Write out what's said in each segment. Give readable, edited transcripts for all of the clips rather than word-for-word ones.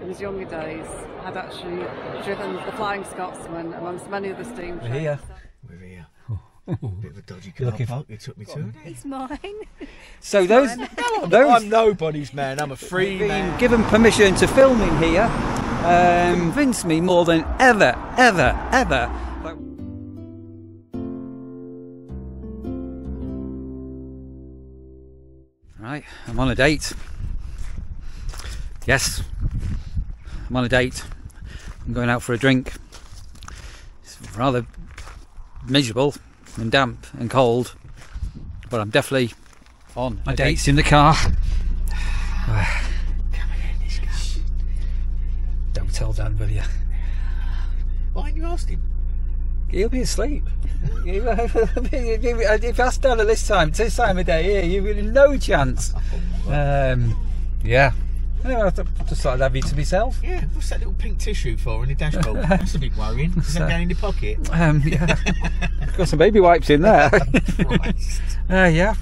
in his younger days, had actually driven the Flying Scotsman amongst many other steam trains. We're here. We're here. Bit of a dodgy car park you took me to. It's mine. So those I'm nobody's man, I'm a free man. given permission to film in here convinced me more than ever. Right, I'm on a date. Yes, I'm on a date. I'm going out for a drink. It's rather miserable and damp and cold, but I'm definitely on my date's in the car. Don't tell Dan, will you? Why haven't you asked him? He'll be asleep. If I asked Dan at this time of day here, you've got no chance. Yeah. Anyway, I just thought I'd have you to myself. Yeah, what's that little pink tissue for in the dashboard? That's a bit worrying. Is that down in your pocket? Yeah. Got some baby wipes in there. Christ. Yeah,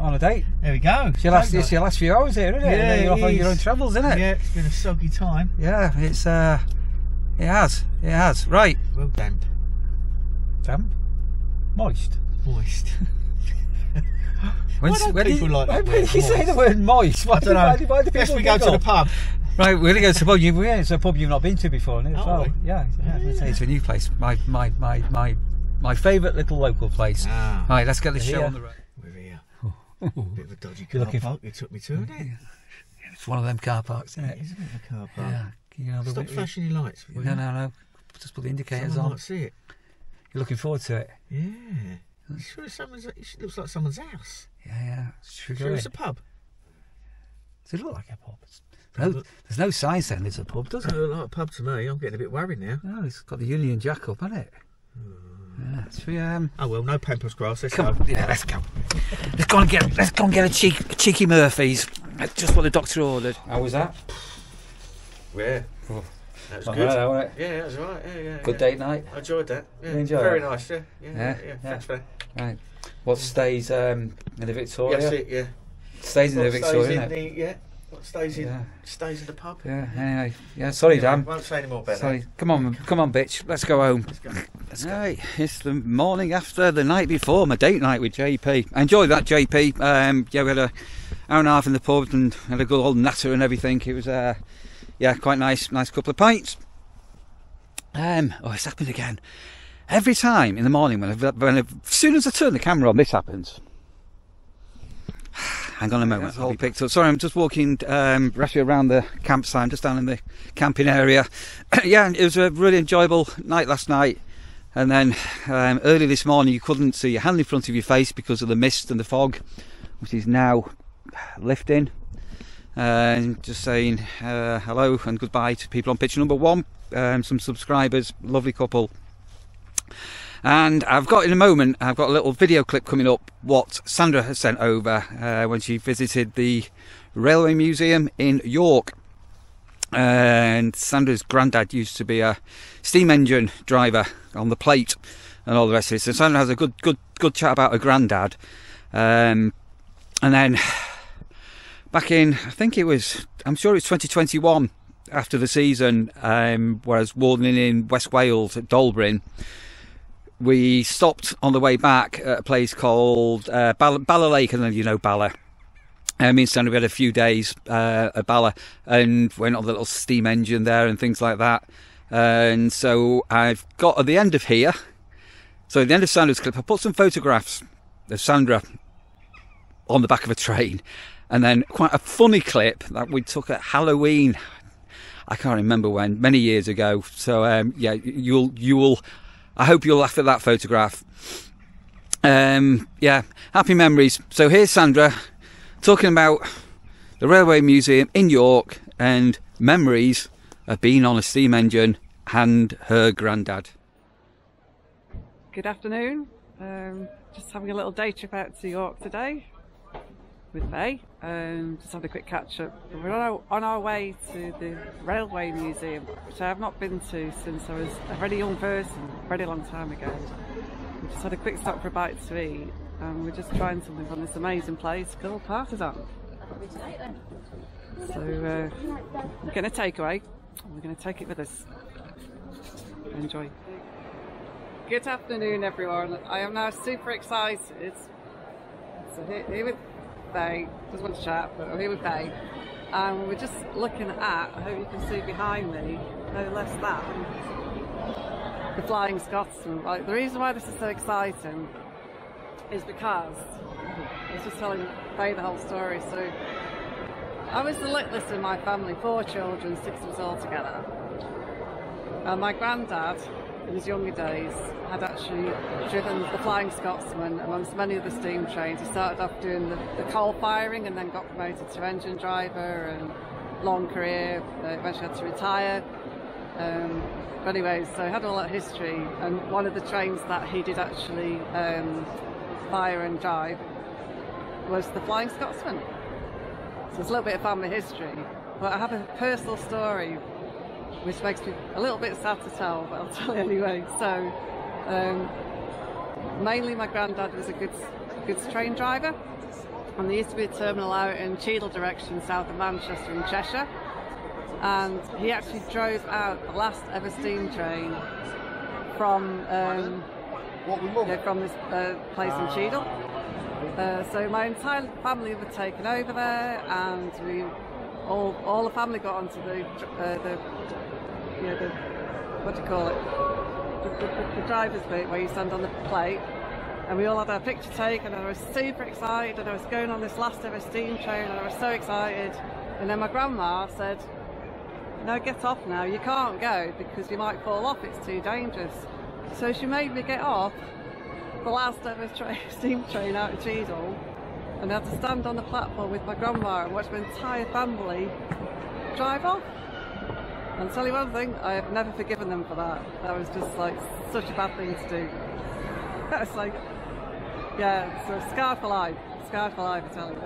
on a date. There we go. It's your last few hours here, isn't it? Yeah, You're off on your own travels, isn't it? Yeah, it's been a soggy time. Yeah, it has. Right. Well, damp. Damp? Moist. When people like that when you say the word moist, why do Yes, we go to the pub. Right, we're going to go to the pub. It's a pub you've not been to before, isn't it? Oh, So, yeah. It's a new place. My favourite little local place. Ah. Right, let's get the show on the road. We're here. Bit of a dodgy car park you took me to, isn't it? It's one of them car parks, isn't it? It is a bit of a car park. Yeah. Stop flashing your lights. No. Just put the indicators Someone on. might see it. You're looking forward to it? Yeah. You sure it looks like someone's house? Yeah. Sure it's a pub? Does it look like a pub? There's no sign saying it's a pub, does it? Doesn't look like a pub to me. I'm getting a bit worried now. Oh, it's got the Union Jack up, hasn't it? Yeah, it's oh well, no pampas grass. Let's go. go. Yeah, let's go. Let's go and get a cheeky Murphy's. That's just what the doctor ordered. How was that? Yeah. Oh. That was good. Right. Yeah, that was right. Yeah. Good date night. I enjoyed that. Yeah. You enjoyed Very it? nice. Yeah. Thanks for that. Right. What stays in the Victoria? Yes, yeah. Stays in the Victoria, isn't it? What stays in the pub. Yeah. Anyway. Yeah. Sorry, Dan. Won't say any more about Sorry. that. Come on, bitch. Let's go home. Let's go. Right. It's the morning after the night before my date night with JP. I enjoyed that, JP. Yeah, we had an hour and a half in the pub and had a good old natter and everything. It was quite nice couple of pints. It's happened again. Every time in the morning as soon as I turn the camera on, this happens. Hang on a moment, I'll be picked up. Sorry, I'm just walking rashly around the campsite. I'm just down in the camping area. Yeah, it was a really enjoyable night last night. And then early this morning, you couldn't see your hand in front of your face because of the mist and the fog, which is now lifting. Just saying hello and goodbye to people on picture number 1, some subscribers, lovely couple. And I've got a little video clip coming up what Sandra has sent over when she visited the Railway Museum in York. And Sandra's granddad used to be a steam engine driver on the plate and all the rest of it. So Sandra has a good chat about her granddad. And then back in, I'm sure it's 2021, after the season, whereas Warden in West Wales at Dolbrin, we stopped on the way back at a place called Bala Lake. I don't know if you know Bala. Me and Sandra, we had a few days at Bala and went on the little steam engine there and things like that. And so I've got at the end of here, so at the end of Sandra's clip, I put some photographs of Sandra on the back of a train. And then quite a funny clip that we took at Halloween. I can't remember when, many years ago. So yeah, I hope you'll laugh at that photograph. Yeah, happy memories. So here's Sandra talking about the Railway Museum in York and memories of being on a steam engine and her granddad. Good afternoon. Just having a little day trip out to York today with May. Just having a quick catch up. We're on our way to the Railway Museum, which I have not been to since I was a very young person, a very long time ago. We just had a quick stop for a bite to eat, and we're just trying something from this amazing place called Partisan. So we're getting a takeaway, We're going to take it with us. Enjoy. Good afternoon, everyone. I am now super excited. So here with Faye, just want to chat, but I'm here with Faye. And we're just looking at, I hope you can see behind me, no less than the Flying Scotsman. Like, the reason why this is so exciting is because I was just telling Faye the whole story. So I was the littlest in my family, 4 children, 6 of us all together. And my granddad, in his younger days, had actually driven the Flying Scotsman amongst many of the steam trains. He started off doing the coal firing and then got promoted to engine driver, and long career, eventually had to retire. But anyway, so I had all that history, and one of the trains that he did actually fire and drive was the Flying Scotsman. So it's a little bit of family history, but I have a personal story which makes me a little bit sad to tell, but I'll tell you anyway. So, mainly my granddad was a goods train driver, and there used to be a terminal out in Cheadle direction, south of Manchester in Cheshire, and he actually drove out the last ever steam train from this place in Cheadle. So my entire family were taken over there, and we all the family got onto the what do you call it? The driver's bit where you stand on the plate, and we all had our picture taken, and I was super excited, and I was going on this last ever steam train, and I was so excited. And then my grandma said, "No, get off now, you can't go because you might fall off, it's too dangerous." So she made me get off the last ever steam train out of Cheadle, and I had to stand on the platform with my grandma and watch my entire family drive off. And I'll tell you one thing, I have never forgiven them for that. That was just like such a bad thing to do. It's like, yeah, so scarred for life. Scarred for life, I tell you.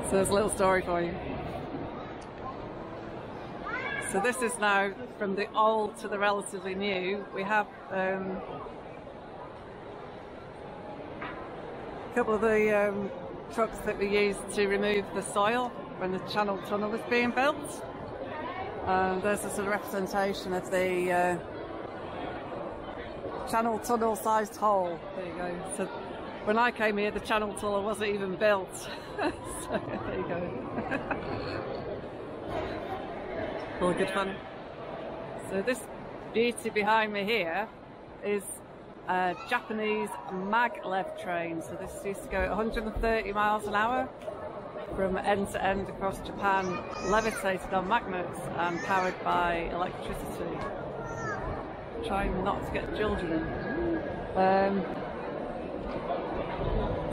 So there's a little story for you. So this is now from the old to the relatively new. We have a couple of the trucks that we used to remove the soil when the Channel Tunnel was being built. There's a sort of representation of the Channel Tunnel sized hole. There you go. So when I came here, the Channel Tunnel wasn't even built. So there you go. All good fun. So this beauty behind me here is a Japanese maglev train. So this used to go at 130 miles an hour from end to end across Japan, levitated on magnets and powered by electricity. Trying not to get children in.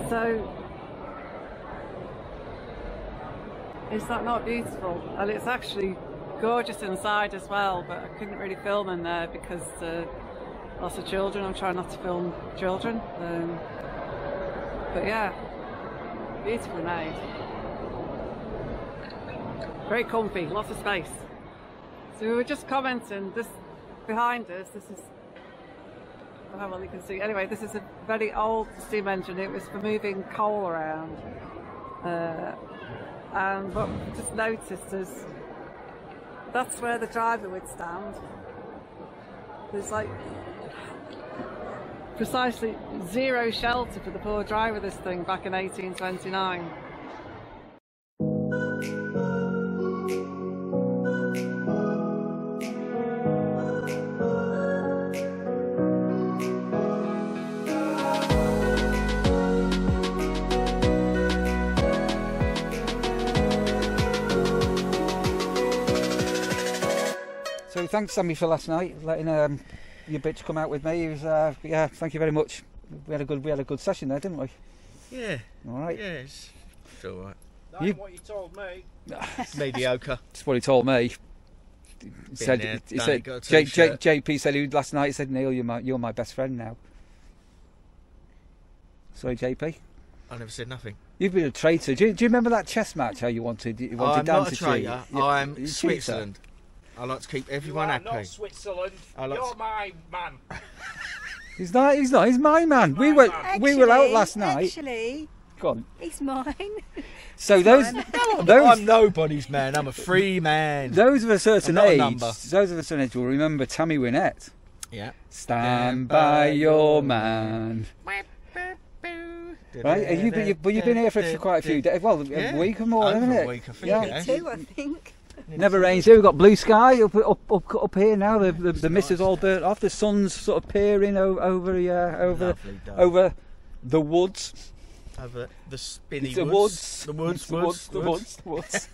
So is that not beautiful? And it's actually gorgeous inside as well, but I couldn't really film in there because lots of children. I'm trying not to film children, but yeah, beautifully made, very comfy, lots of space. So we were just commenting, this behind us, this is how well you can see. Anyway, this is a very old steam engine. It was for moving coal around, and what we just noticed is that's where the driver would stand. There's like precisely zero shelter for the poor driver of this thing back in 1829. So thanks, Sammy, for last night, letting your bitch come out with me. It was, yeah, thank you very much. We had a good session there, didn't we? Yeah. All right. Yeah, it's all right. That's what you told me. It's mediocre. That's what he told me. He said JP said last night. He said, "Neil, you're my best friend now." Sorry, JP. I never said nothing. You've been a traitor. Do you remember that chess match? How you wanted I'm Dan not to a traitor. cheat? I'm Switzerland. I like to keep everyone you are happy. not Switzerland. I like You're my man. He's not. He's my man. We were out last night. Actually, Go on. he's mine. So those I'm nobody's man. I'm a free man. those of a certain I'm not a age, number. those of a certain age will remember Tammy Wynette. Yeah. Stand by your man. Right? But you've been here for quite a few days. Well, a week or more, Over hasn't it? a week, I think. Yeah. Yeah. Two, I think. Never rains here. We've got blue sky up here now. The mist is all burnt off. The sun's sort of peering over Lovely day. over the woods. Over the spinny The woods. woods. The woods.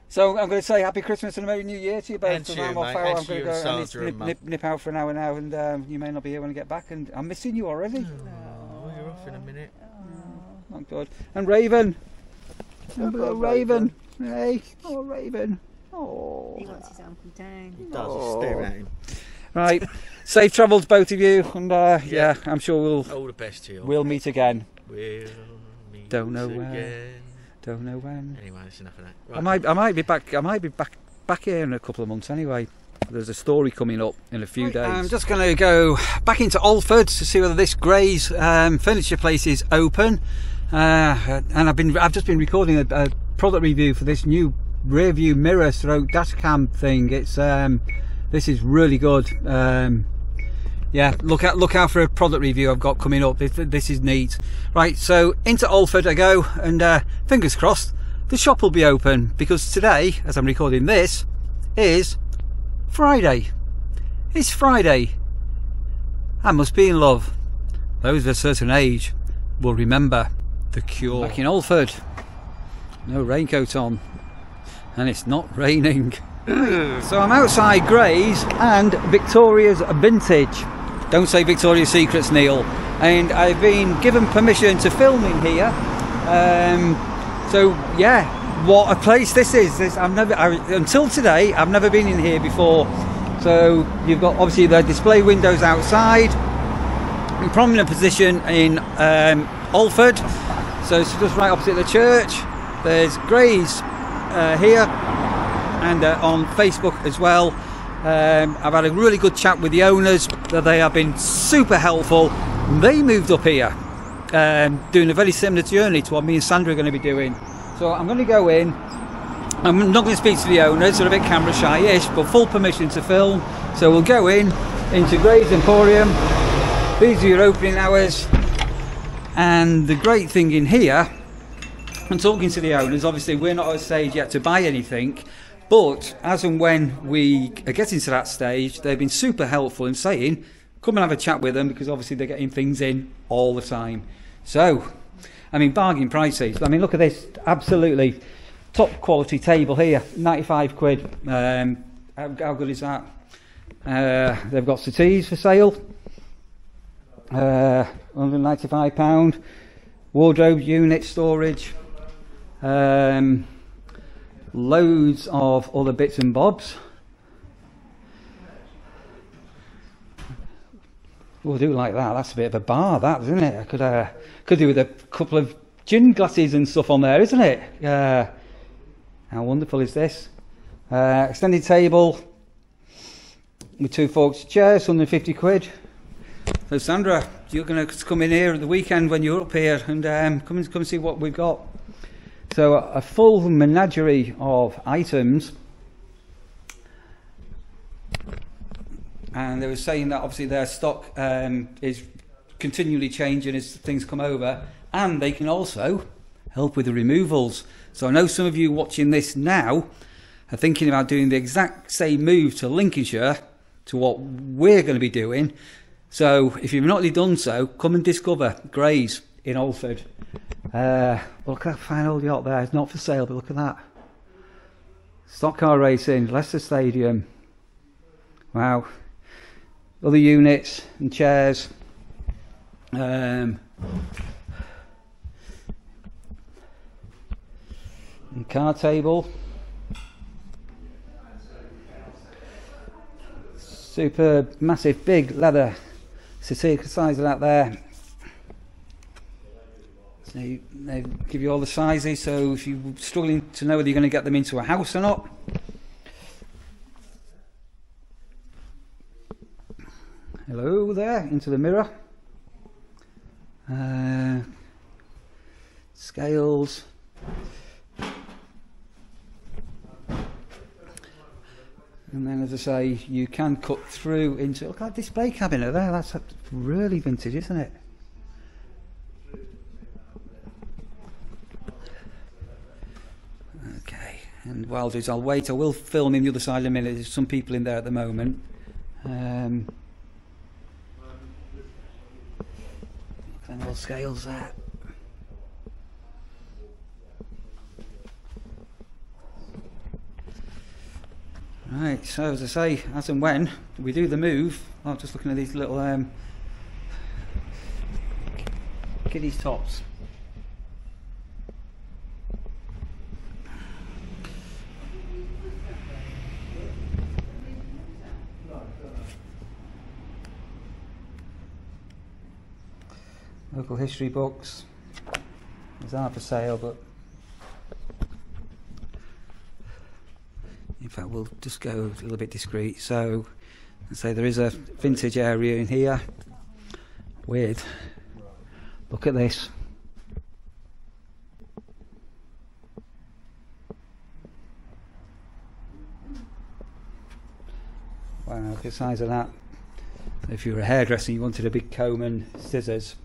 So I'm going to say Happy Christmas and a Merry New Year to you both. And to you, I'm off mate, out. and I'm to going you to go and and Sandra and nip out for an hour now, and you may not be here when I get back. And I'm missing you already. Oh, you're off in a minute. Not good. And Raven. Hello, Raven. Hey. Oh, Raven. Oh. He wants his uncle down. He does. He's staring at him. Right. Safe travels, both of you. And yeah, I'm sure All the best to you. we'll meet again. We'll meet Don't know again. where. Don't know when. Anyway, that's enough of that. Right. I might be back here in a couple of months anyway. There's a story coming up in a few days. I'm just going to go back into Alford to see whether this Grays furniture place is open. And I've just been recording a product review for this new rear view mirror / dash cam thing. It's this is really good. Yeah, look out for a product review I've got coming up. This is neat. Right, so into Alford I go, and fingers crossed the shop will be open, because today, as I'm recording this, is Friday. It's Friday. I must be in love. Those of a certain age will remember The Cure. Back in Alford, no raincoat on, and it's not raining. So I'm outside Grays and Victoria's Vintage. Don't say Victoria's Secrets, Neil. And I've been given permission to film in here. So yeah, what a place this is. Until today, I've never been in here before. So you've got obviously the display windows outside, in prominent position in Alford. So it's just right opposite the church. There's Grays here, and on Facebook as well. I've had a really good chat with the owners. They have been super helpful. They moved up here doing a very similar journey to what me and Sandra are going to be doing. So I'm going to go in. I'm not going to speak to the owners, they're a bit camera shy-ish, but full permission to film. So we'll go into Grays Emporium. These are your opening hours. And the great thing in here, I'm talking to the owners, obviously we're not at a stage yet to buy anything, but as and when we are getting to that stage, they've been super helpful in saying, come and have a chat with them, because obviously they're getting things in all the time. So, I mean, bargain prices. I mean, look at this, absolutely top quality table here, 95 quid. How good is that? They've got settees for sale, £195. Wardrobe unit storage. Loads of other bits and bobs. We'll do like that. That's a bit of a bar, that, isn't it? I could do with a couple of gin glasses and stuff on there, isn't it? How wonderful is this? Extended table with 2 forks chairs, 150 quid. So Sandra, you're going to come in here at the weekend when you're up here and come and see what we've got. So a full menagerie of items. And they were saying that obviously their stock is continually changing as things come over, and they can also help with the removals. So I know some of you watching this now are thinking about doing the exact same move to Lincolnshire to what we're going to be doing. So if you've not already done so, come and discover Grays in Alford. Look at that fine old yacht there. It's not for sale, but look at that. Stock car racing, Leicester Stadium. Wow. Other units and chairs. And card table. Superb, massive, big leather settee, size of that there. So they give you all the sizes, so if you're struggling to know whether you're going to get them into a house or not. hello there into the mirror. Scales. And then, as I say, you can cut through into, look at that display cabinet there, that's really vintage, isn't it? Okay, and while I'll wait, I will film in the other side in a minute. There's some people in there at the moment. And all scales there. Right, so as I say, as and when we do the move, I'm just looking at these little kiddies tops. Local history books. These are for sale, but in fact we'll just go a little bit discreet. So let's say there is a vintage area in here with, look at this. Wow, look at the size of that. If you were a hairdresser and you wanted a big comb and scissors.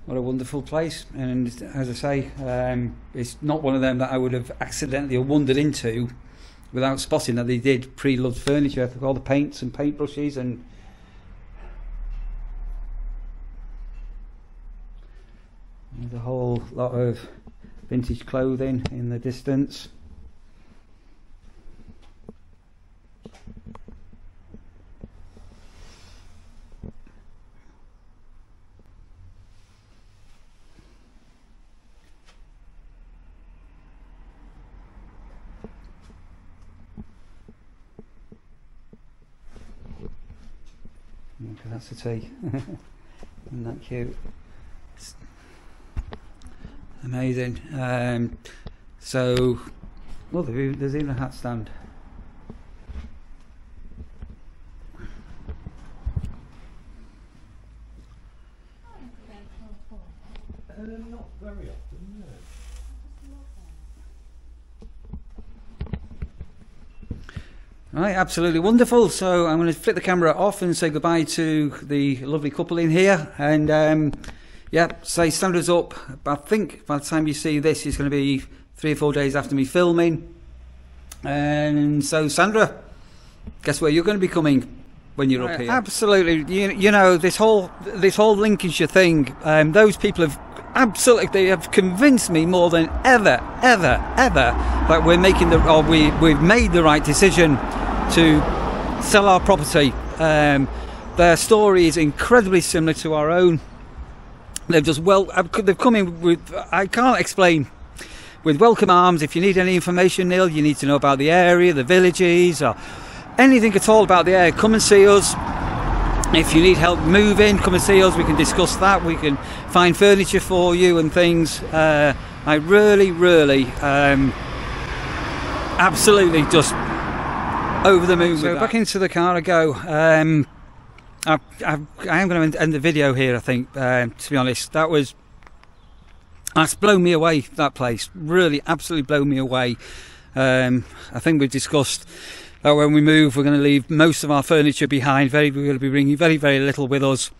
What a wonderful place, and as I say, it's not one of them that I would have accidentally wandered into without spotting that they did pre-loved furniture with all the paints and paintbrushes, and there's a whole lot of vintage clothing in the distance. Okay, that's the tea. Isn't that cute? It's amazing. So, well, there's even a hat stand. Not very often, no. Right, absolutely wonderful. So I'm going to flip the camera off and say goodbye to the lovely couple in here. And yeah, say Sandra's up. I think by the time you see this, it's going to be 3 or 4 days after me filming. And so Sandra, guess where you're going to be coming when you're up here? Absolutely. You know, this whole Lincolnshire thing, those people have absolutely, they have convinced me more than ever that we're making we've made the right decision to sell our property. Their story is incredibly similar to our own. They've come in with, I can't explain, with welcome arms. If you need any information, Neil, you need to know about the area, the villages, or anything at all about the area, come and see us. If you need help moving, come and see us. We can discuss that. We can find furniture for you and things. I really absolutely just over the moon. So back into the car I go. I am going to end the video here, I think, to be honest. That's blown me away, that place. Really, absolutely blown me away. I think we've discussed that when we move, we're going to leave most of our furniture behind. We're going to be bringing very little with us.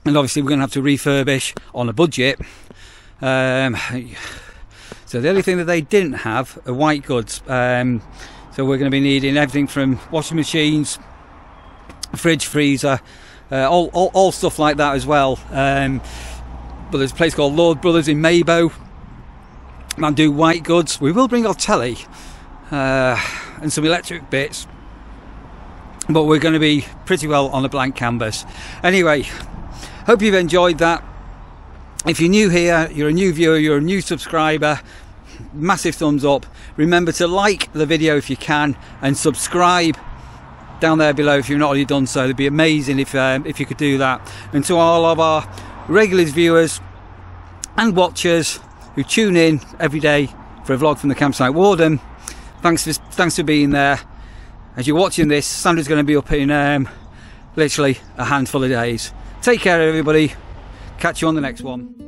And obviously we're going to have to refurbish on a budget. So the only thing that they didn't have are white goods. So we're going to be needing everything from washing machines, fridge, freezer, all stuff like that as well. But there's a place called Lord Brothers in Maybo and do white goods. We will bring our telly and some electric bits, but we're going to be pretty well on a blank canvas. Anyway, hope you've enjoyed that. If you're new here, you're a new viewer, you're a new subscriber, massive thumbs up. Remember to like the video if you can, and subscribe down there below if you've not already done so. It'd be amazing if you could do that. And to all of our regular viewers and watchers who tune in every day for a vlog from the Campsite Warden, thanks for being there. As you're watching this, Sandra's going to be up in literally a handful of days. Take care everybody, catch you on the next one.